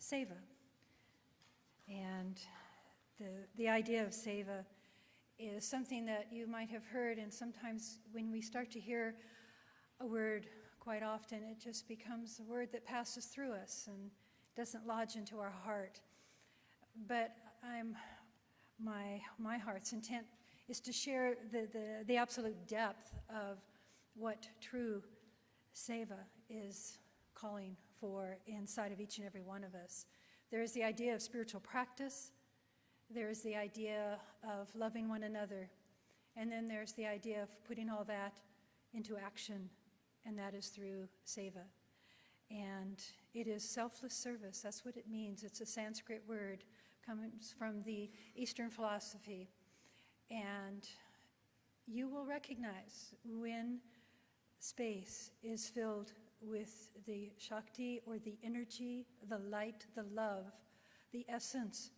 seva. And the idea of seva is something that you might have heard, and sometimes when we start to hear a word quite often, it just becomes a word that passes through us and doesn't lodge into our heart. But my heart's intent is to share the absolute depth of what true seva is calling for inside of each and every one of us. There is the idea of spiritual practice. There is the idea of loving one another. And then there's the idea of putting all that into action, and that is through seva. And it is selfless service. That's what it means. It's a Sanskrit word, comes from the Eastern philosophy. And you will recognize when space is filled with the Shakti, or the energy, the light, the love, the essence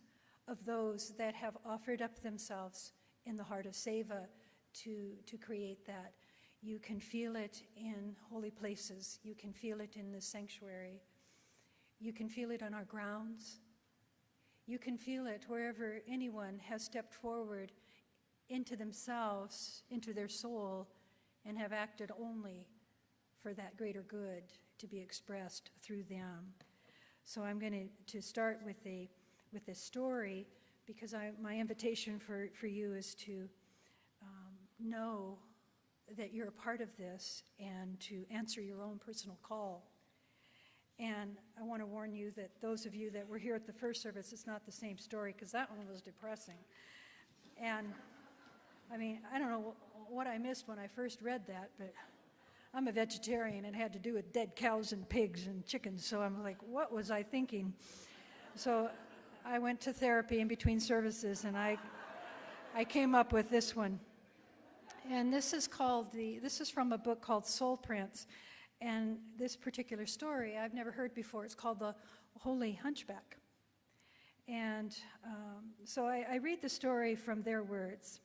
of those that have offered up themselves in the heart of seva to create that. You can feel it in holy places. You can feel it in the sanctuary. You can feel it on our grounds. You can feel it wherever anyone has stepped forward into themselves, into their soul, and have acted only for that greater good to be expressed through them. So I'm going to start with a story, because my invitation for you is to know that you're a part of this and to answer your own personal call. And I want to warn you that those of you that were here at the first service, it's not the same story, because that one was depressing. And I mean, I don't know what I missed when I first read that, but I'm a vegetarian and had to do with dead cows and pigs and chickens, so I'm like, what was I thinking? So I went to therapy in between services, and I came up with this one. And this is from a book called Soul Prints. And this particular story I've never heard before. It's called The Holy Hunchback. And so I read the story from their words.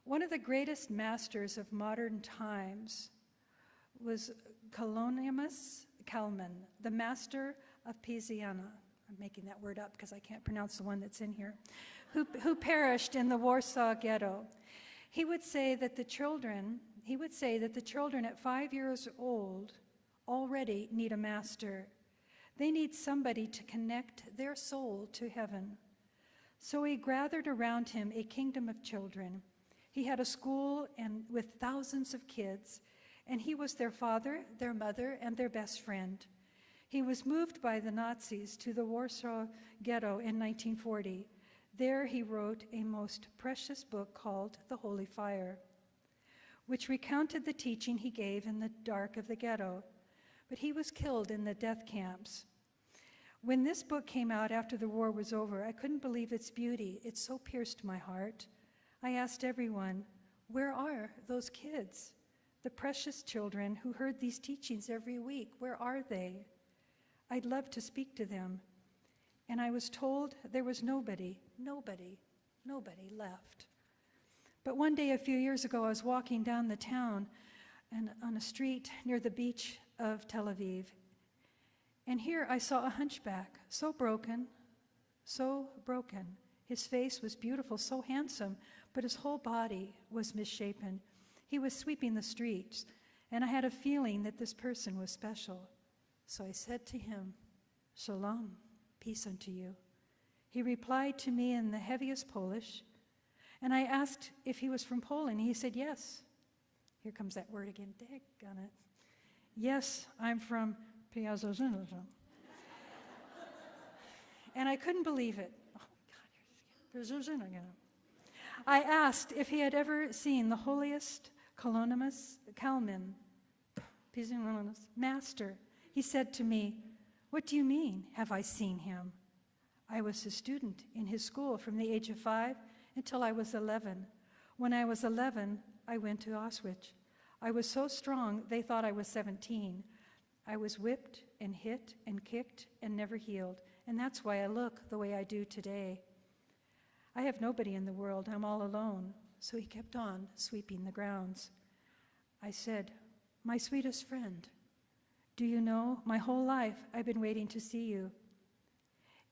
One of the greatest masters of modern times was Kalonimus Kalman, the master of Pisiana. I'm making that word up because I can't pronounce the one that's in here, who perished in the Warsaw Ghetto. He would say that the children at 5 years old already need a master. They need somebody to connect their soul to heaven. So he gathered around him a kingdom of children. He had a school and with thousands of kids, and he was their father, their mother, and their best friend. He was moved by the Nazis to the Warsaw Ghetto in 1940. There he wrote a most precious book called The Holy Fire, which recounted the teaching he gave in the dark of the ghetto. But he was killed in the death camps. When this book came out after the war was over, I couldn't believe its beauty. It so pierced my heart. I asked everyone, where are those kids? The precious children who heard these teachings every week, where are they? I'd love to speak to them. And I was told there was nobody left. But one day a few years ago, I was walking down the town and on a street near the beach of Tel Aviv. And here I saw a hunchback, so broken. His face was beautiful, so handsome, but his whole body was misshapen. He was sweeping the streets, and I had a feeling that this person was special. So I said to him, "Shalom, peace unto you." He replied to me in the heaviest Polish, and I asked if he was from Poland. He said, "Yes." Here comes that word again, daggone it. "Yes, I'm from Piazzozzino." And I couldn't believe it. Oh, God, Piazzozzino. I asked if he had ever seen the holiest Kalonimus Kalman, master. He said to me, "What do you mean, have I seen him?" I was a student in his school from the age of 5 until I was 11. When I was 11, I went to Auschwitz. I was so strong, they thought I was 17. I was whipped and hit and kicked and never healed, and that's why I look the way I do today. I have nobody in the world, I'm all alone. So he kept on sweeping the grounds. I said, "My sweetest friend, do you know, my whole life I've been waiting to see you."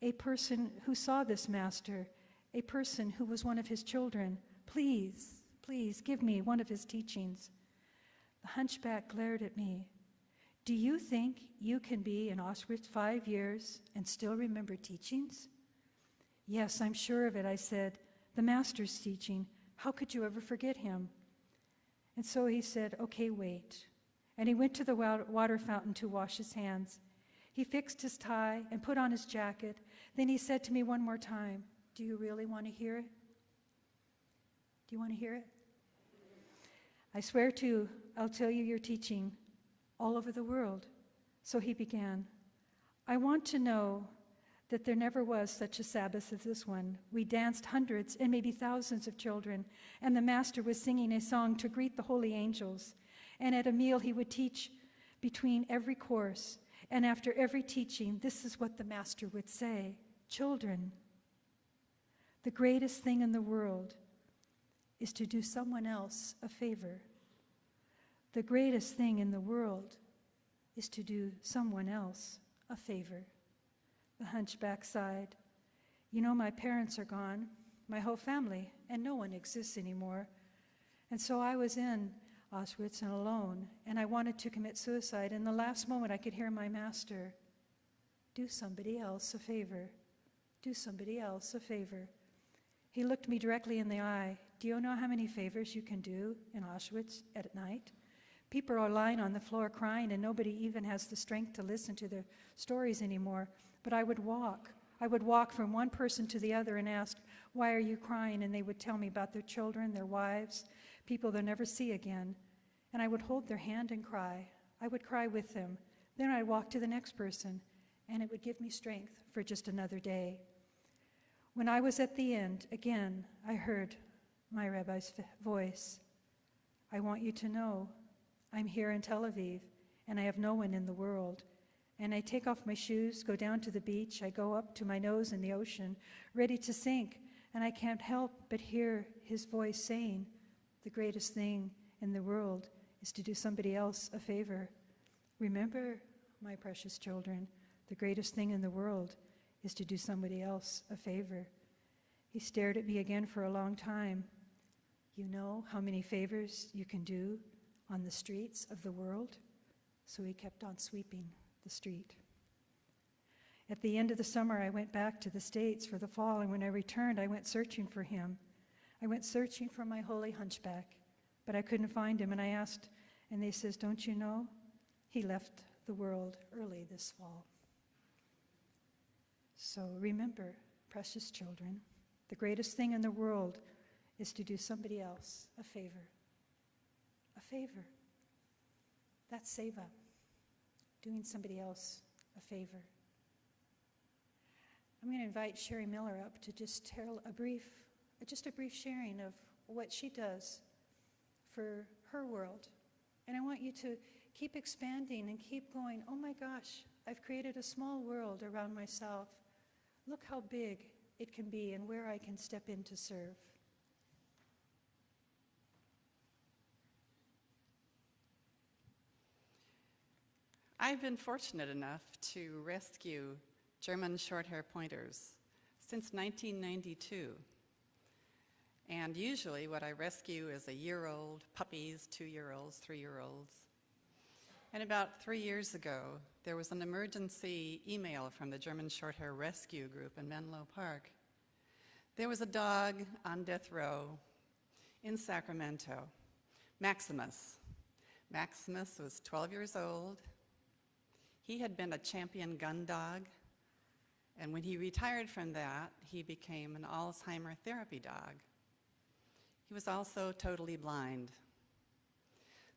a person who saw this master, a person who was one of his children. Please, please give me one of his teachings. The hunchback glared at me. Do you think you can be in Auschwitz 5 years and still remember teachings? Yes, I'm sure of it, I said. The master's teaching. How could you ever forget him? And so he said, okay, wait. And he went to the water fountain to wash his hands. He fixed his tie and put on his jacket. Then he said to me one more time, do you really want to hear it? Do you want to hear it? I swear to, I'll tell you your teaching all over the world. So he began, I want to know that there never was such a Sabbath as this one. We danced hundreds and maybe thousands of children, and the master was singing a song to greet the holy angels. And at a meal he would teach between every course, and after every teaching, this is what the master would say, children, the greatest thing in the world is to do someone else a favor. The greatest thing in the world is to do someone else a favor. The hunchback sighed. You know, my parents are gone, my whole family, and no one exists anymore. And so I was in Auschwitz and alone, and I wanted to commit suicide. In the last moment, I could hear my master, do somebody else a favor. Do somebody else a favor. He looked me directly in the eye. Do you know how many favors you can do in Auschwitz at night? People are lying on the floor crying, and nobody even has the strength to listen to their stories anymore. But I would walk. I would walk from one person to the other and ask, why are you crying? And they would tell me about their children, their wives, people they'll never see again. And I would hold their hand and cry. I would cry with them. Then I'd walk to the next person, and it would give me strength for just another day. When I was at the end, again, I heard my rabbi's voice. I want you to know I'm here in Tel Aviv, and I have no one in the world. And I take off my shoes, go down to the beach, I go up to my nose in the ocean, ready to sink, and I can't help but hear his voice saying, the greatest thing in the world is to do somebody else a favor. Remember, my precious children, the greatest thing in the world is to do somebody else a favor. He stared at me again for a long time. You know how many favors you can do on the streets of the world? So he kept on sweeping the street. At the end of the summer, I went back to the States for the fall, and when I returned, I went searching for him. I went searching for my holy hunchback, but I couldn't find him, and I asked, and they says, don't you know? He left the world early this fall. So remember, precious children, the greatest thing in the world is to do somebody else a favor. A favor. That's seva. Doing somebody else a favor. I'm going to invite Sherry Miller up to just tell a brief sharing of what she does for her world. And I want you to keep expanding and keep going, oh my gosh, I've created a small world around myself. Look how big it can be and where I can step in to serve. I've been fortunate enough to rescue German short-hair pointers since 1992. And usually what I rescue is a year-old puppies, 2-year-olds, 3-year-olds. And about 3 years ago, there was an emergency email from the German Shorthair Rescue Group in Menlo Park. There was a dog on death row in Sacramento, Maximus. Maximus was 12 years old. He had been a champion gun dog, and when he retired from that, he became an Alzheimer therapy dog. He was also totally blind.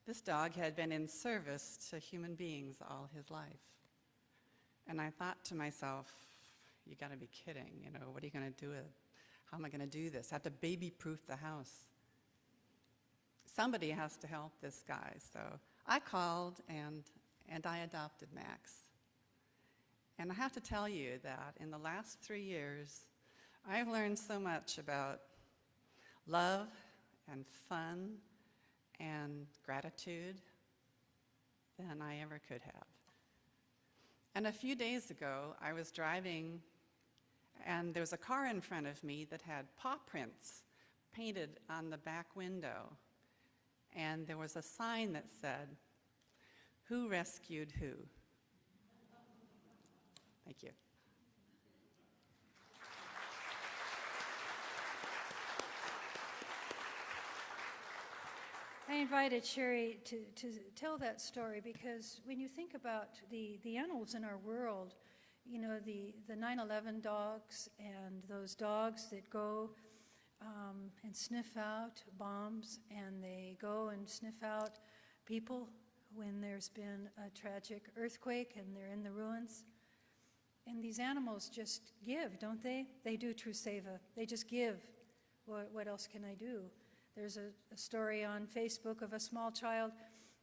This dog had been in service to human beings all his life. And I thought to myself, you gotta be kidding, you know, what are you gonna do with it? How am I gonna do this? I have to baby-proof the house. Somebody has to help this guy, so I called and I adopted Max. And I have to tell you that in the last 3 years, I've learned so much about love and fun and gratitude than I ever could have. And a few days ago, I was driving And there was a car in front of me that had paw prints painted on the back window. And there was a sign that said, "Who rescued who?" Thank you. I invited Sherry to tell that story because when you think about the animals in our world, you know, the 9/11 dogs and those dogs that go and sniff out bombs, and they go and sniff out people when there's been a tragic earthquake and they're in the ruins. And these animals just give, don't they? They do, True Seva. They just give. What else can I do? There's a story on Facebook of a small child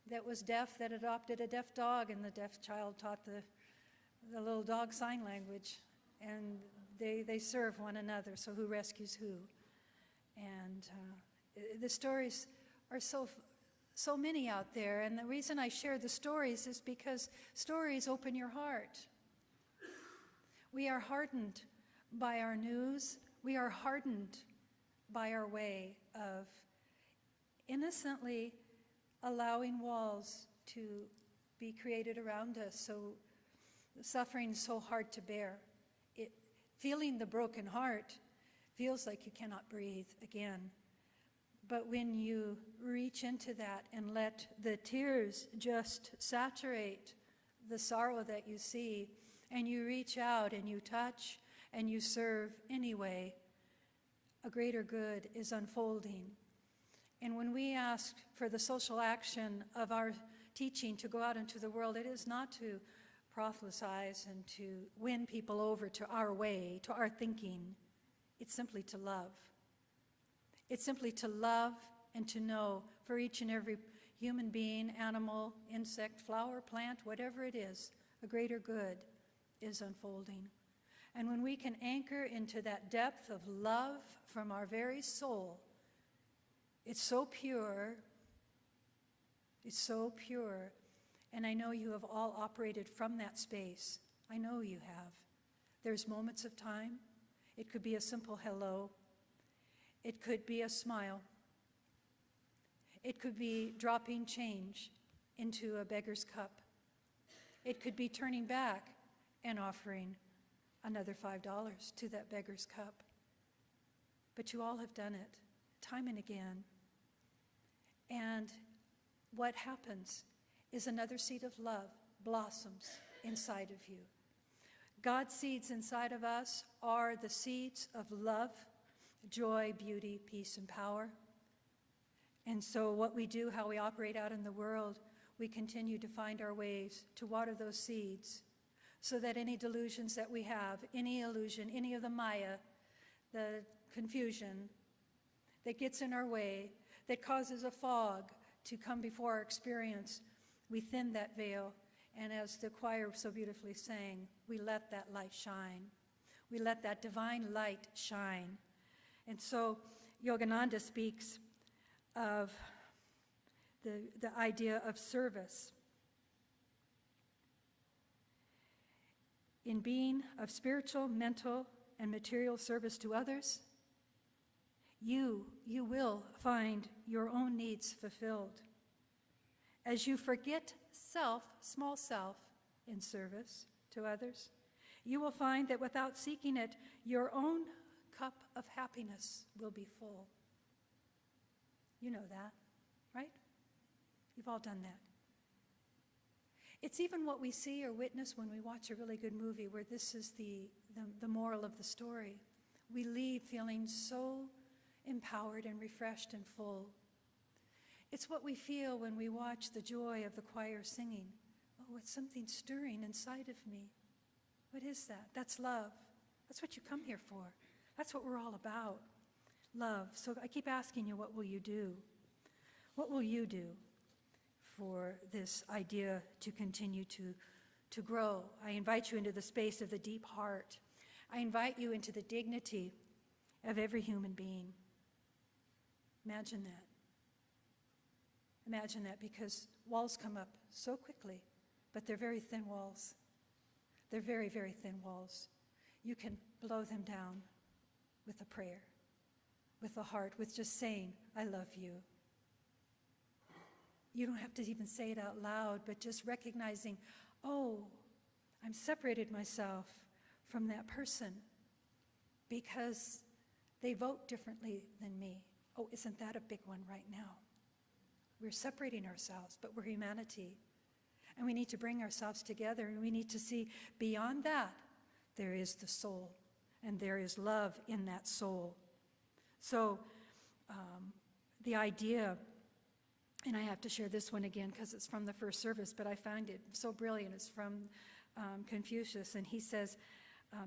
that was deaf that adopted a deaf dog, and the deaf child taught the little dog sign language, and they serve one another, so who rescues who? And the stories are so many out there, and the reason I share the stories is because stories open your heart. We are hardened by our news. We are hardened by our way of innocently allowing walls to be created around us, so suffering is so hard to bear. Feeling the broken heart feels like you cannot breathe again. But when you reach into that and let the tears just saturate the sorrow that you see, and you reach out and you touch and you serve anyway, a greater good is unfolding. And when we ask for the social action of our teaching to go out into the world, it is not to proselytize and to win people over to our way, to our thinking. It's simply to love. It's simply to love and to know for each and every human being, animal, insect, flower, plant, whatever it is, a greater good is unfolding. And when we can anchor into that depth of love from our very soul, it's so pure, and I know you have all operated from that space. I know you have. There's moments of time. It could be a simple hello. It could be a smile. It could be dropping change into a beggar's cup. It could be turning back and offering another $5 to that beggar's cup. But you all have done it time and again. And what happens is another seed of love blossoms inside of you. God's seeds inside of us are the seeds of love, joy, beauty, peace, and power. And so what we do, how we operate out in the world, we continue to find our ways to water those seeds so that any delusions that we have, any illusion, any of the Maya, the confusion that gets in our way, that causes a fog to come before our experience, we thin that veil, and as the choir so beautifully sang, we let that light shine. We let that divine light shine. And so Yogananda speaks of the idea of service. In being of spiritual, mental, and material service to others, you will find your own needs fulfilled. As you forget self, small self, in service to others, you will find that without seeking it, your own cup of happiness will be full. You know that, right? You've all done that. It's even what we see or witness when we watch a really good movie where this is the moral of the story. We leave feeling so empowered and refreshed and full. It's what we feel when we watch the joy of the choir singing. Oh, it's something stirring inside of me. What is that? That's love. That's what you come here for. That's what we're all about, love. So I keep asking you, what will you do? What will you do for this idea to continue to grow? I invite you into the space of the deep heart. I invite you into the dignity of every human being. Imagine that. Imagine that, because walls come up so quickly, but they're very thin walls. They're very, very thin walls. You can blow them down with a prayer, with a heart, with just saying, I love you. You don't have to even say it out loud, but just recognizing, oh, I'm separated myself from that person because they vote differently than me. Oh, isn't that a big one right now? We're separating ourselves, but we're humanity. And we need to bring ourselves together, and we need to see beyond that, there is the soul, and there is love in that soul. So the idea, and I have to share this one again because it's from the first service, but I found it so brilliant. It's from Confucius, and he says,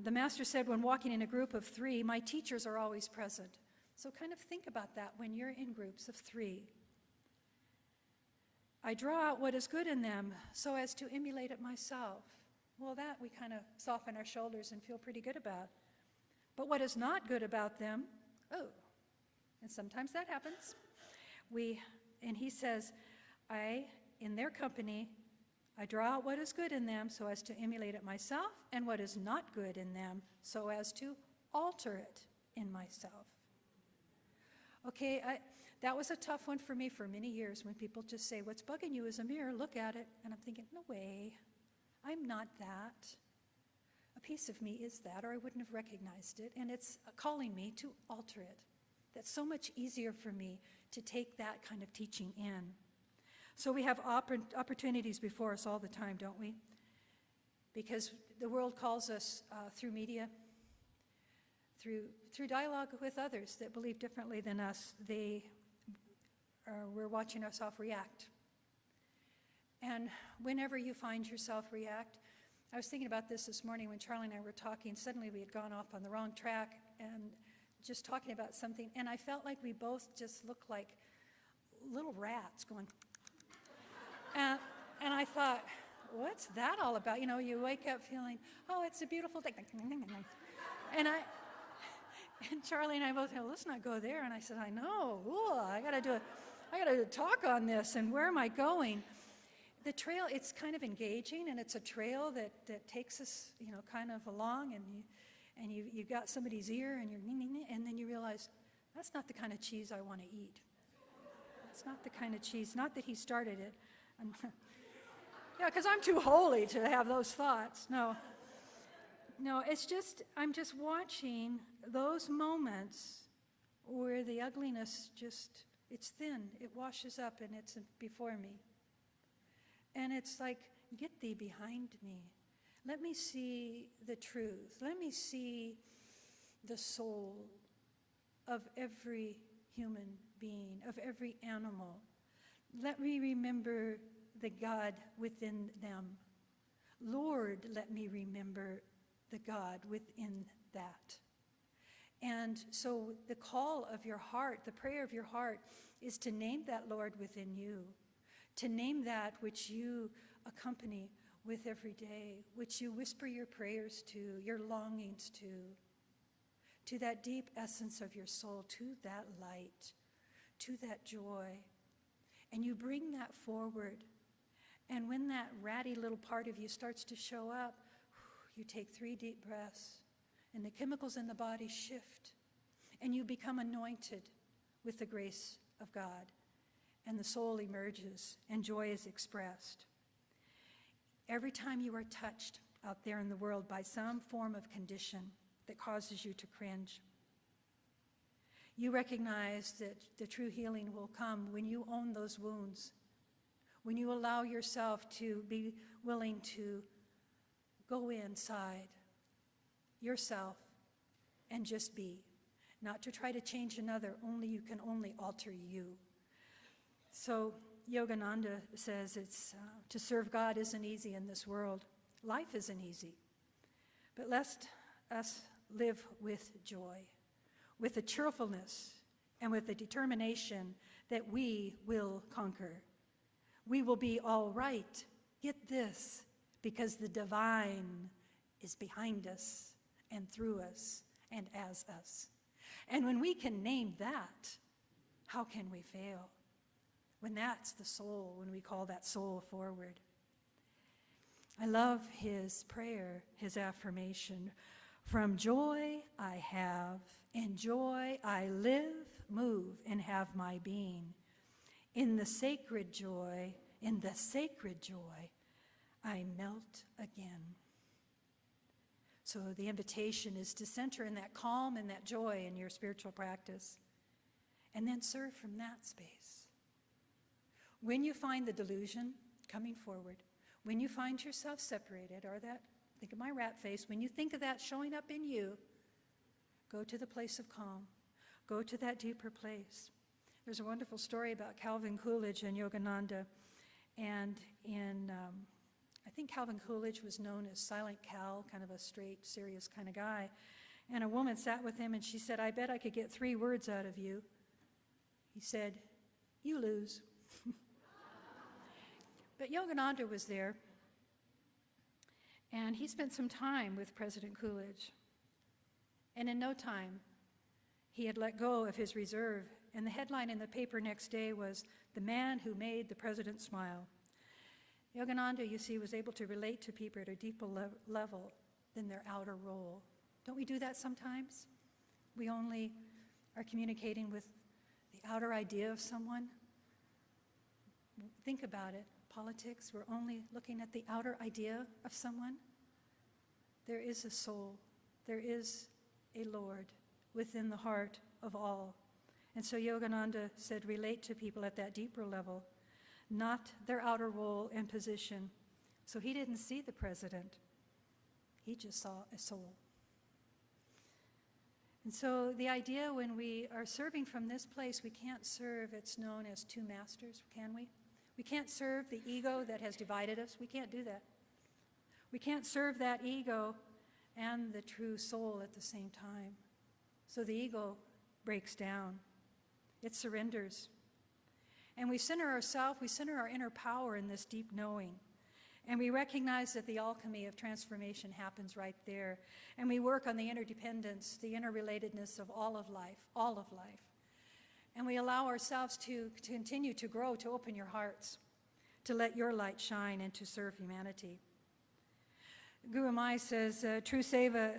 the master said, when walking in a group of 3, my teachers are always present. So kind of think about that when you're in groups of 3. I draw out what is good in them so as to emulate it myself. Well, that we kind of soften our shoulders and feel pretty good about. But what is not good about them, oh, and sometimes that happens. And he says, in their company, I draw out what is good in them so as to emulate it myself, and what is not good in them so as to alter it in myself. Okay, that was a tough one for me for many years when people just say, what's bugging you is a mirror, look at it. And I'm thinking, no way, I'm not that. A piece of me is that, or I wouldn't have recognized it. And it's calling me to alter it. That's so much easier for me to take that kind of teaching in. So we have opportunities before us all the time, don't we? Because the world calls us through media, through dialogue with others that believe differently than us, we're watching ourselves react. And whenever you find yourself react, I was thinking about this morning when Charlie and I were talking. Suddenly we had gone off on the wrong track and just talking about something, and I felt like we both just looked like little rats going, and I thought, what's that all about? You know, you wake up feeling, oh, it's a beautiful day. And Charlie and I both said, let's not go there. And I said, I know. Ooh, I got to talk on this. And where am I going? The trail, it's kind of engaging, and it's a trail that takes us, you know, kind of along. And you got somebody's ear, and then you realize that's not the kind of cheese I want to eat. That's not the kind of cheese. Not that he started it. Yeah, because I'm too holy to have those thoughts. No, it's just, I'm just watching those moments where the ugliness just, it's thin, it washes up, and it's before me. And it's like, get thee behind me. Let me see the truth. Let me see the soul of every human being, of every animal. Let me remember the God within them. Lord, let me remember the God within that. And so the call of your heart, the prayer of your heart, is to name that Lord within you, to name that which you accompany with every day, which you whisper your prayers to, your longings to that deep essence of your soul, to that light, to that joy. And you bring that forward. And when that ratty little part of you starts to show up, you take 3 deep breaths, and the chemicals in the body shift, and you become anointed with the grace of God, and the soul emerges, and joy is expressed. Every time you are touched out there in the world by some form of condition that causes you to cringe, you recognize that the true healing will come when you own those wounds, when you allow yourself to be willing to go inside yourself and just be, not to try to change another. You can only alter you. So Yogananda says it's to serve God isn't easy in this world. Life isn't easy. But let us live with joy, with a cheerfulness, and with a determination that we will conquer. We will be all right. Get this, because the divine is behind us and through us and as us. And when we can name that, how can we fail? When that's the soul, when we call that soul forward. I love his prayer, his affirmation. From joy I have, in joy I live, move, and have my being. In the sacred joy, I melt again. So the invitation is to center in that calm and that joy in your spiritual practice, and then serve from that space. When you find the delusion coming forward, when you find yourself separated, or that, think of my rat face, when you think of that showing up in you, go to the place of calm. Go to that deeper place. There's a wonderful story about Calvin Coolidge and Yogananda. And I think Calvin Coolidge was known as Silent Cal, kind of a straight, serious kind of guy. And a woman sat with him and she said, I bet I could get 3 words out of you. He said, you lose. But Yogananda was there, and he spent some time with President Coolidge. And in no time, he had let go of his reserve, and the headline in the paper next day was, "The Man Who Made the President Smile." Yogananda, you see, was able to relate to people at a deeper level than their outer role. Don't we do that sometimes? We only are communicating with the outer idea of someone. Think about it. Politics, we're only looking at the outer idea of someone. There is a soul. There is a Lord within the heart of all. And so Yogananda said, relate to people at that deeper level, not their outer role and position. So he didn't see the president. He just saw a soul. And so the idea when we are serving from this place, we can't serve, it's known as 2 masters, can we? We can't serve the ego that has divided us. We can't do that. We can't serve that ego and the true soul at the same time. So the ego breaks down. It surrenders. And we center ourselves, we center our inner power in this deep knowing. And we recognize that the alchemy of transformation happens right there. And we work on the interdependence, the interrelatedness of all of life, all of life. And we allow ourselves to continue to grow, to open your hearts, to let your light shine and to serve humanity. Guru Mai says, true seva,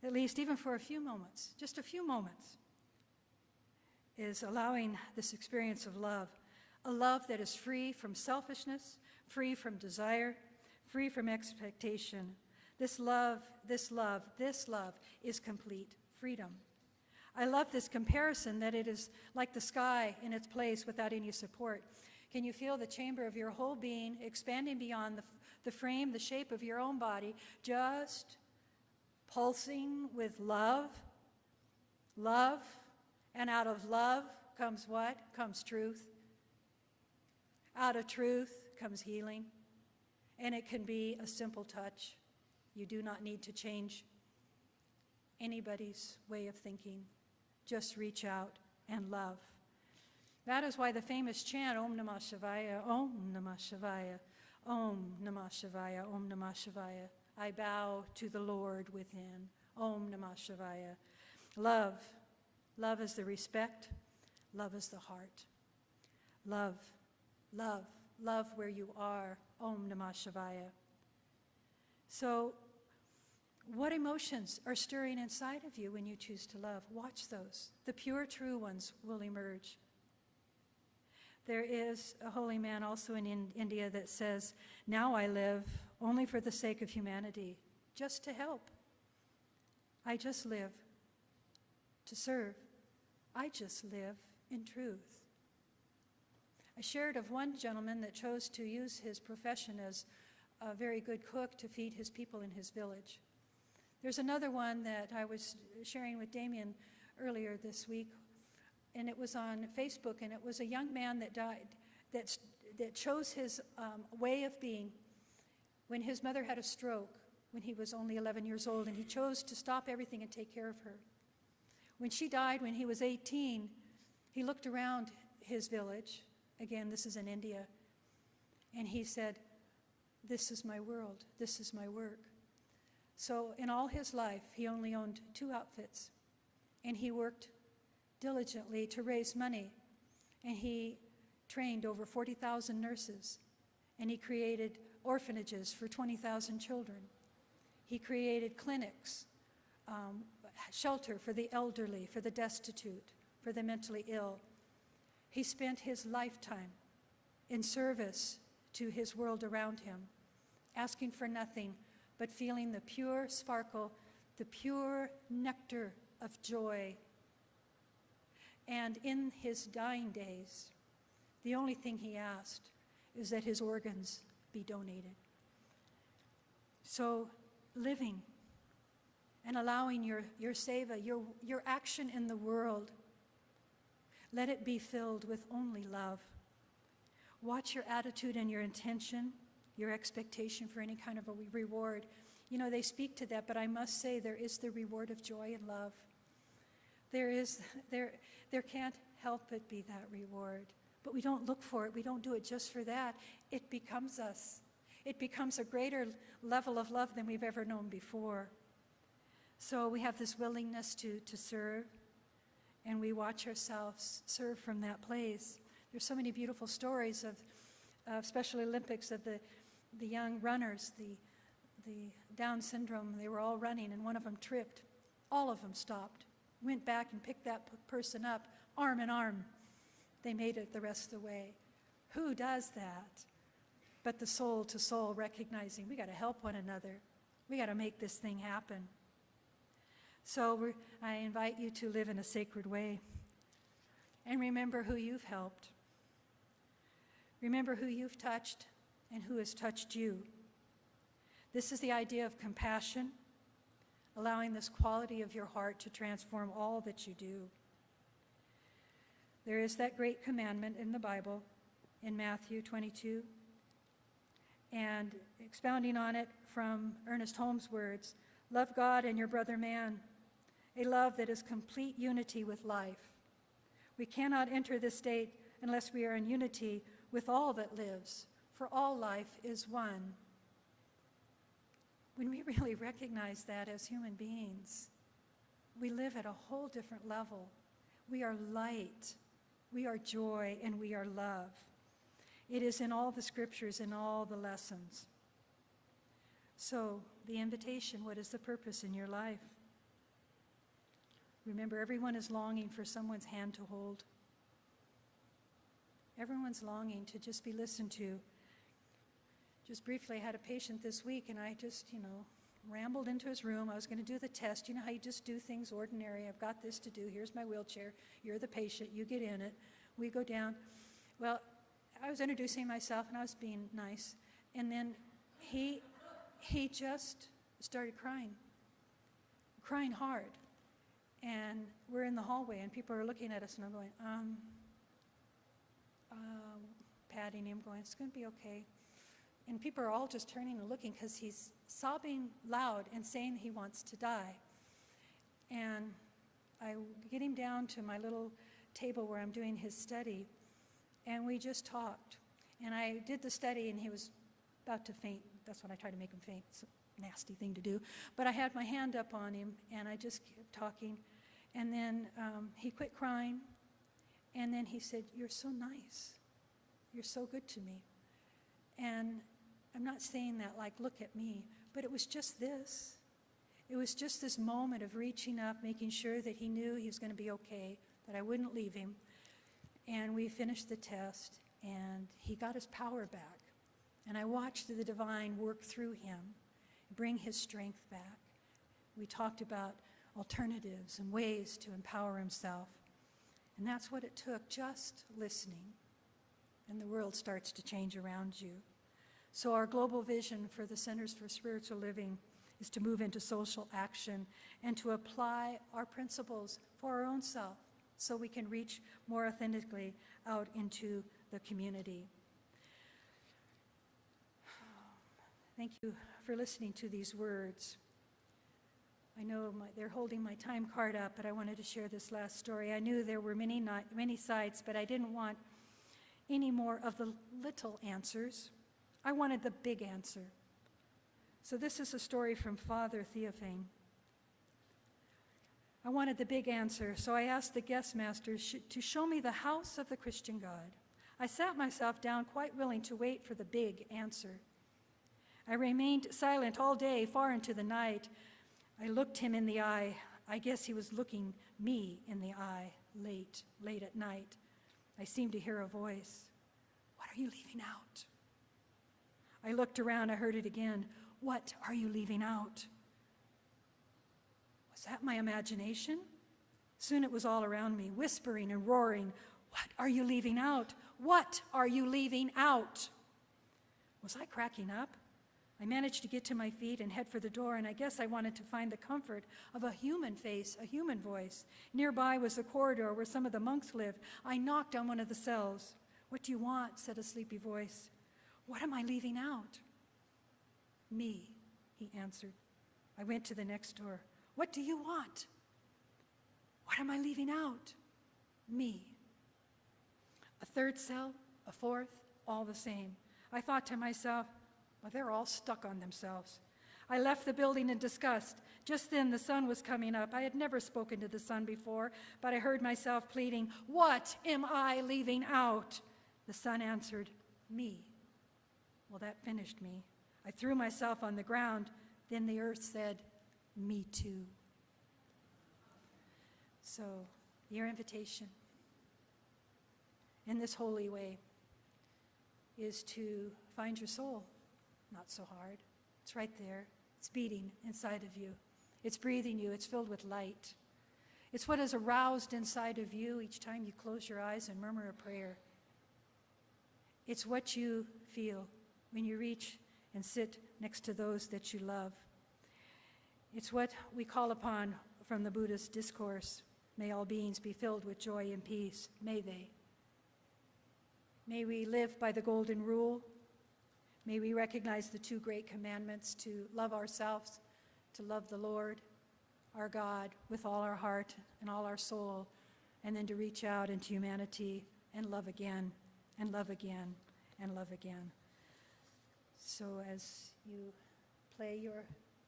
at least even for a few moments, just a few moments, is allowing this experience of love, a love that is free from selfishness, free from desire, free from expectation. This love is complete freedom. I love this comparison that it is like the sky in its place without any support. Can you feel the chamber of your whole being expanding beyond the frame, the shape of your own body, just pulsing with love? Love, and out of love comes what? Comes truth. Out of truth comes healing, and it can be a simple touch. You do not need to change anybody's way of thinking. Just reach out and love. That is why the famous chant, Om Namah Shivaya, Om Namah Shivaya, Om Namah Shivaya, Om Namah Shivaya. I bow to the Lord within. Om Namah Shivaya. Love. Love is the respect. Love is the heart. Love. Love. Love where you are. Om Namah Shivaya. So, what emotions are stirring inside of you when you choose to love? Watch those. The pure, true ones will emerge. There is a holy man also in India that says, now I live only for the sake of humanity, just to help. I just live to serve. I just live in truth. I shared of one gentleman that chose to use his profession as a very good cook to feed his people in his village. There's another one that I was sharing with Damien earlier this week, and it was on Facebook, and it was a young man that died, that chose his way of being when his mother had a stroke when he was only 11 years old, and he chose to stop everything and take care of her. When she died when he was 18, he looked around his village, again, this is in India, and he said, this is my world, this is my work. So in all his life, he only owned 2 outfits, and he worked diligently to raise money, and he trained over 40,000 nurses, and he created orphanages for 20,000 children. He created clinics shelter for the elderly, for the destitute, for the mentally ill. He spent his lifetime in service to his world around him, asking for nothing but feeling the pure sparkle, the pure nectar of joy. And in his dying days, the only thing he asked is that his organs be donated. So living and allowing your seva, your action in the world, let it be filled with only love. Watch your attitude and your intention, your expectation for any kind of a reward. You know, they speak to that, but I must say there is the reward of joy and love. There can't help but be that reward. But we don't look for it. We don't do it just for that. It becomes us. It becomes a greater level of love than we've ever known before. So we have this willingness to serve, and we watch ourselves serve from that place. There's so many beautiful stories of Special Olympics, of the young runners, the Down syndrome. They were all running, and one of them tripped. All of them stopped, went back and picked that person up, arm in arm. They made it the rest of the way. Who does that? But the soul to soul, recognizing we got to help one another. We got to make this thing happen. So I invite you to live in a sacred way. And remember who you've helped. Remember who you've touched and who has touched you. This is the idea of compassion, allowing this quality of your heart to transform all that you do. There is that great commandment in the Bible, in Matthew 22, and expounding on it from Ernest Holmes' words, love God and your brother man, a love that is complete unity with life. We cannot enter this state unless we are in unity with all that lives, for all life is one. When we really recognize that as human beings, we live at a whole different level. We are light, we are joy, and we are love. It is in all the scriptures, in all the lessons. So, the invitation, what is the purpose in your life? Remember, everyone is longing for someone's hand to hold. Everyone's longing to just be listened to. Just briefly, I had a patient this week, and I just, rambled into his room. I was going to do the test. You know how you just do things ordinary. I've got this to do. Here's my wheelchair. You're the patient. You get in it. We go down. Well, I was introducing myself, and I was being nice. And then he just started crying hard. And we're in the hallway, and people are looking at us, and I'm going, patting him, going, it's going to be okay. And people are all just turning and looking because he's sobbing loud and saying he wants to die. And I get him down to my little table where I'm doing his study, and we just talked. And I did the study, and he was about to faint. That's when I try to make him faint. It's a nasty thing to do. But I had my hand up on him, and I just kept talking. And then he quit crying, and then he said, "You're so nice. You're so good to me." And I'm not saying that like, look at me, but it was just this. It was just this moment of reaching up, making sure that he knew he was going to be okay, that I wouldn't leave him. And we finished the test, and he got his power back. And I watched the divine work through him, bring his strength back. We talked about alternatives and ways to empower himself. And that's what it took, just listening. And the world starts to change around you. So our global vision for the Centers for Spiritual Living is to move into social action and to apply our principles for our own self so we can reach more authentically out into the community. Thank you for listening to these words. I know they're holding my time card up, but I wanted to share this last story. I knew there were many sides, but I didn't want any more of the little answers. I wanted the big answer. So this is a story from Father Theophane. I wanted the big answer, so I asked the guest masters to show me the house of the Christian God. I sat myself down, quite willing to wait for the big answer. I remained silent all day, far into the night. I looked him in the eye. I guess he was looking me in the eye late at night. I seemed to hear a voice. What are you leaving out? I looked around. I heard it again. What are you leaving out? Was that my imagination? Soon it was all around me, whispering and roaring. What are you leaving out? What are you leaving out? Was I cracking up? I managed to get to my feet and head for the door, and I guess I wanted to find the comfort of a human face, a human voice. Nearby was the corridor where some of the monks lived. I knocked on one of the cells. What do you want? Said a sleepy voice. What am I leaving out? Me, he answered. I went to the next door. What do you want? What am I leaving out? Me. A third cell, a fourth, all the same. I thought to myself, well, they're all stuck on themselves. I left the building in disgust. Just then the sun was coming up. I had never spoken to the sun before, but I heard myself pleading, what am I leaving out? The sun answered, me. Well, that finished me. I threw myself on the ground. Then the earth said, me too. So, your invitation in this holy way is to find your soul. Not so hard. It's right there. It's beating inside of you. It's breathing you. It's filled with light. It's what is aroused inside of you each time you close your eyes and murmur a prayer. It's what you feel when you reach and sit next to those that you love. It's what we call upon from the Buddhist discourse. May all beings be filled with joy and peace. May they. May we live by the golden rule. May we recognize the two great commandments to love ourselves, to love the Lord, our God, with all our heart and all our soul, and then to reach out into humanity and love again, and love again, and love again. So as you play your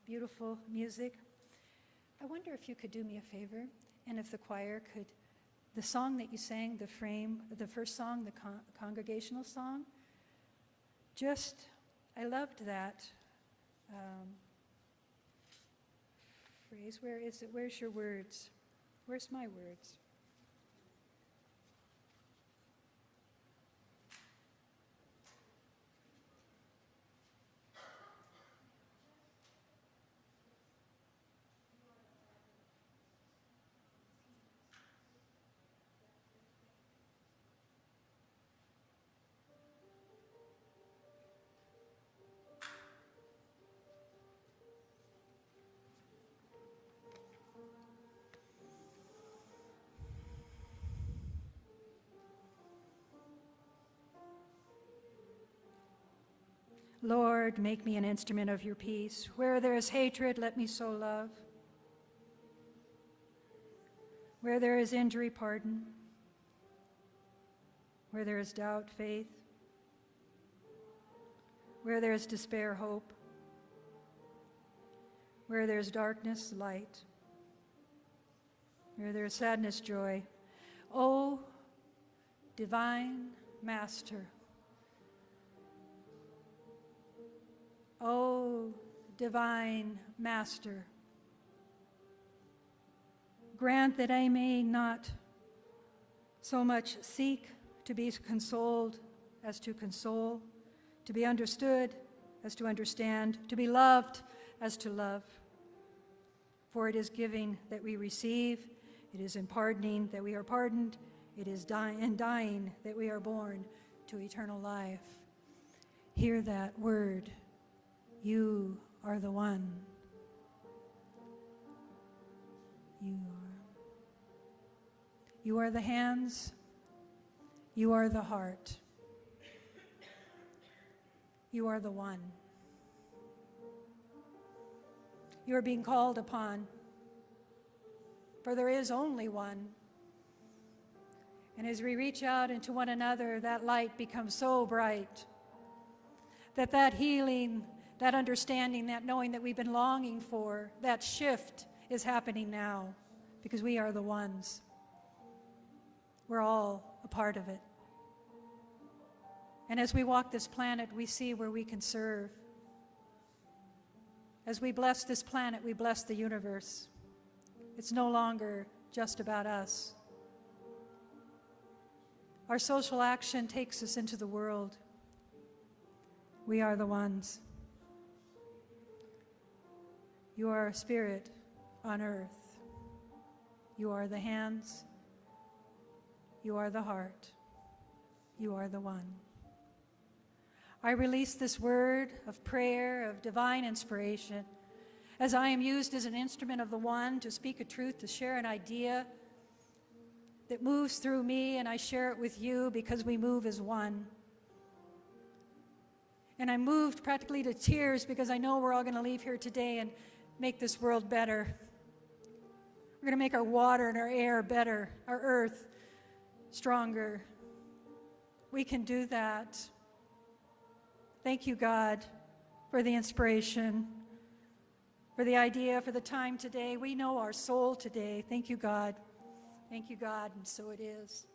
beautiful music, I wonder if you could do me a favor, and if the choir could, the song that you sang, the first song, the congregational song, I loved that phrase. Where is it? Where's your words? Where's my words? Lord, make me an instrument of your peace. Where there is hatred, let me sow love. Where there is injury, pardon. Where there is doubt, faith. Where there is despair, hope. Where there is darkness, light. Where there is sadness, joy. O divine Master, O divine Master, grant that I may not so much seek to be consoled as to console, to be understood as to understand, to be loved as to love. For it is giving that we receive, it is in pardoning that we are pardoned, it is in dying that we are born to eternal life. Hear that word. You are the one. You are the hands. You are the heart. You are the one. You are being called upon, for there is only one. And as we reach out into one another, that light becomes so bright that healing, that understanding, that knowing that we've been longing for, that shift is happening now because we are the ones. We're all a part of it. And as we walk this planet, we see where we can serve. As we bless this planet, we bless the universe. It's no longer just about us. Our social action takes us into the world. We are the ones. You are a spirit on earth. You are the hands. You are the heart. You are the one. I release this word of prayer, of divine inspiration, as I am used as an instrument of the one to speak a truth, to share an idea that moves through me, and I share it with you because we move as one. And I'm moved practically to tears because I know we're all going to leave here today and make this world better. We're going to make our water and our air better, our earth stronger. We can do that. Thank you, God, for the inspiration, for the idea, for the time today. We know our soul today. Thank you, God. Thank you, God, and so it is.